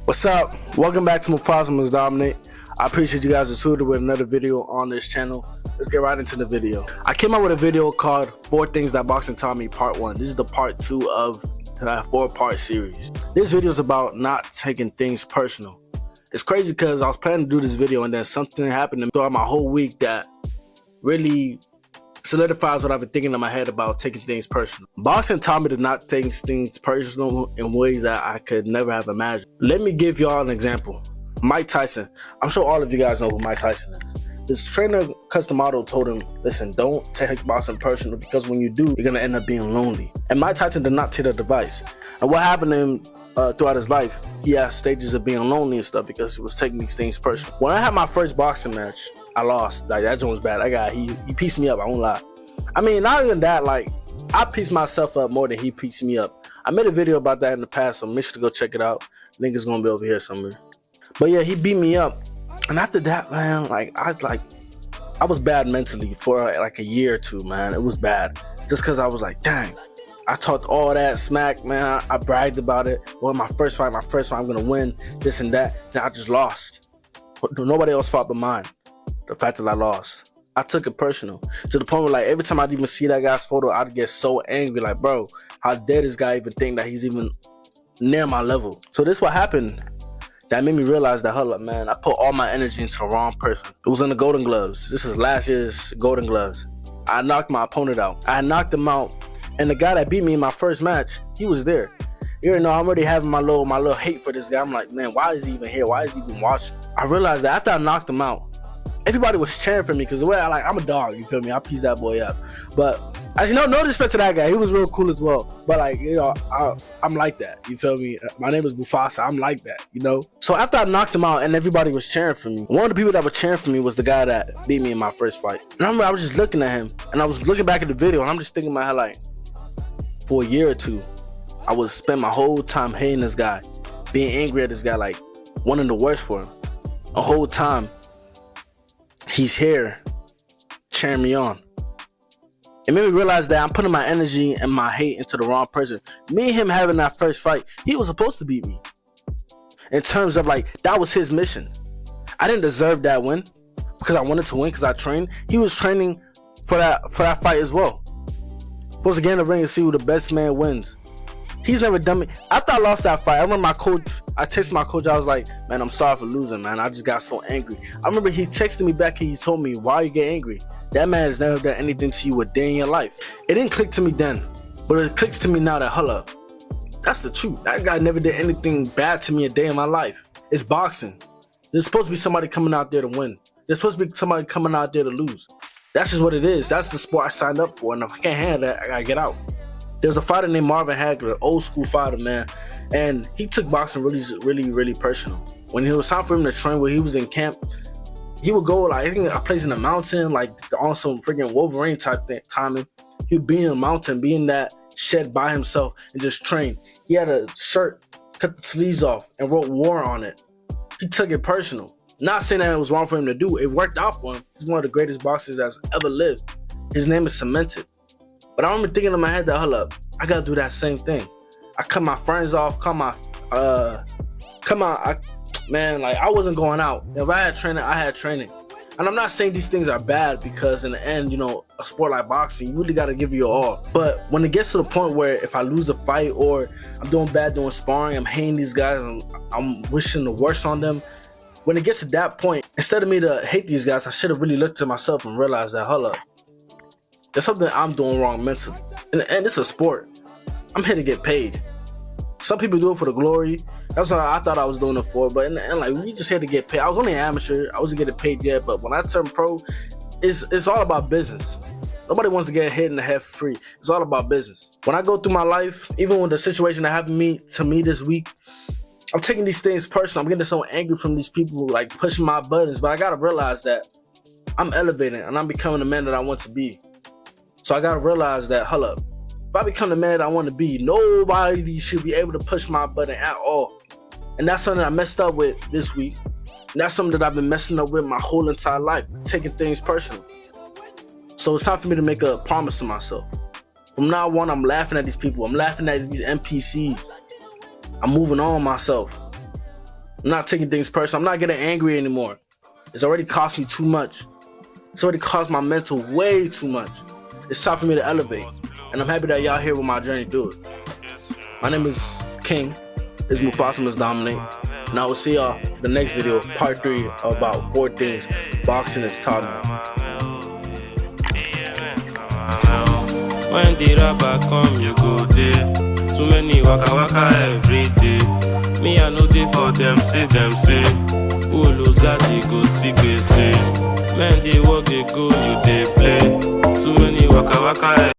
What's up? Welcome back to Mufasa Dominate. I appreciate you guys are tuning with another video on this channel. Let's get right into the video. I came out with a video called 4 Things That Boxing Taught Me Part 1. This is the part 2 of the 4-part series. This video is about not taking things personal. It's crazy because I was planning to do this video and then something happened to me throughout my whole week that really solidifies what I've been thinking in my head about taking things personal. Boxing taught me to not take things personal in ways that I could never have imagined. Let me give y'all an example. Mike Tyson. I'm sure all of you guys know who Mike Tyson is. His trainer, Custom Auto, told him, listen, don't take boxing personal because when you do, you're going to end up being lonely. And Mike Tyson did not take that advice. And what happened to him throughout his life, he had stages of being lonely and stuff because he was taking these things personal. When I had my first boxing match, I lost. Like, that joint was bad. That guy, he pieced me up, I won't lie. I mean, not even that, like, I pieced myself up more than he pieced me up. I made a video about that in the past, so make sure to go check it out. Link is gonna be over here somewhere. But yeah, he beat me up. And after that, man, I was bad mentally for like a year or two, man. It was bad. Just cause I was like, dang, I talked all that smack, man. I bragged about it. Well, my first fight, I'm gonna win, this and that. Then I just lost. Nobody else fought but mine. The fact that I lost, I took it personal to the point where, like, every time I'd even see that guy's photo, I'd get so angry, like, bro, how dare this guy even think that he's even near my level? So this what happened that made me realize that, hold up, man, I put all my energy into the wrong person. It was in the Golden Gloves. This is last year's Golden Gloves. I knocked my opponent out. I knocked him out, and the guy that beat me in my first match, he was there. You know, I'm already having my little hate for this guy. I'm like, man, why is he even here? Why is he even watching? I realized that after I knocked him out, everybody was cheering for me because the way I'm a dog, you feel me? I pieced that boy up. But as you know, no disrespect to that guy, he was real cool as well. But, like, you know, I'm like that, you feel me? My name is Mufasa, I'm like that, you know? So after I knocked him out and everybody was cheering for me, one of the people that was cheering for me was the guy that beat me in my first fight. And I remember I was just looking at him and I was looking back at the video and I'm just thinking in my head, like, for a year or two, I would spend my whole time hating this guy, being angry at this guy, like, wanting the worst for him. A whole time, he's here cheering me on. It made me realize that I'm putting my energy and my hate into the wrong person. Me and him having that first fight, he was supposed to beat me. In terms of, like, that was his mission. I didn't deserve that win because I wanted to win because I trained. He was training for that fight as well. Supposed to get in the ring and see who the best man wins. He's never done me. After I lost that fight, I remember my coach, I texted my coach, I was like, man, I'm sorry for losing, man. I just got so angry. I remember he texted me back and he told me, why you get angry? That man has never done anything to you a day in your life. It didn't click to me then, but it clicks to me now that, hold up, that's the truth. That guy never did anything bad to me a day in my life. It's boxing. There's supposed to be somebody coming out there to win. There's supposed to be somebody coming out there to lose. That's just what it is. That's the sport I signed up for, and if I can't handle that, I gotta get out. There's a fighter named Marvin Hagler, old school fighter, man, and he took boxing really personal. When it was time for him to train, when he was in camp, he would go, like, I think a place in the mountain, like on some freaking Wolverine type thing, timing. He would be in a mountain, be in that shed by himself and just train. He had a shirt, cut the sleeves off, and wrote war on it. He took it personal. Not saying that it was wrong for him to do. It worked out for him. He's one of the greatest boxers that's ever lived. His name is cemented. But I remember thinking in my head that, hold up, I gotta do that same thing. I cut my friends off, man, like, I wasn't going out. If I had training, I had training. And I'm not saying these things are bad because in the end, you know, a sport like boxing, you really gotta give your all. But when it gets to the point where if I lose a fight or I'm doing bad doing sparring, I'm hating these guys, I'm wishing the worst on them. When it gets to that point, instead of me to hate these guys, I should have really looked to myself and realized that, hold up, there's something I'm doing wrong mentally. And it's a sport. I'm here to get paid. Some people do it for the glory. That's what I thought I was doing it for. But in the end, like, we just here to get paid. I was only an amateur. I wasn't getting paid yet. But when I turned pro, it's all about business. Nobody wants to get hit in the head for free. It's all about business. When I go through my life, even with the situation that happened to me this week, I'm taking these things personal. I'm getting so angry from these people, like, pushing my buttons. But I got to realize that I'm elevating and I'm becoming the man that I want to be. So I gotta realize that, hold up, if I become the man that I want to be, nobody should be able to push my button at all. And that's something I messed up with this week. And that's something that I've been messing up with my whole entire life, taking things personal. So it's time for me to make a promise to myself. From now on, I'm laughing at these people. I'm laughing at these NPCs. I'm moving on myself. I'm not taking things personal. I'm not getting angry anymore. It's already cost me too much. It's already cost my mental way too much. It's time for me to elevate. And I'm happy that y'all here with my journey through it. My name is King. This is Mufasa Dominate. And I will see y'all in the next video, part 3, about 4 things boxing has taught me. When the rapper come, you go there. Too many waka waka every day. Me, I know they for them, say. Who lose God, they go see, say. Men, they walk, they go, you they play. Too many waka waka.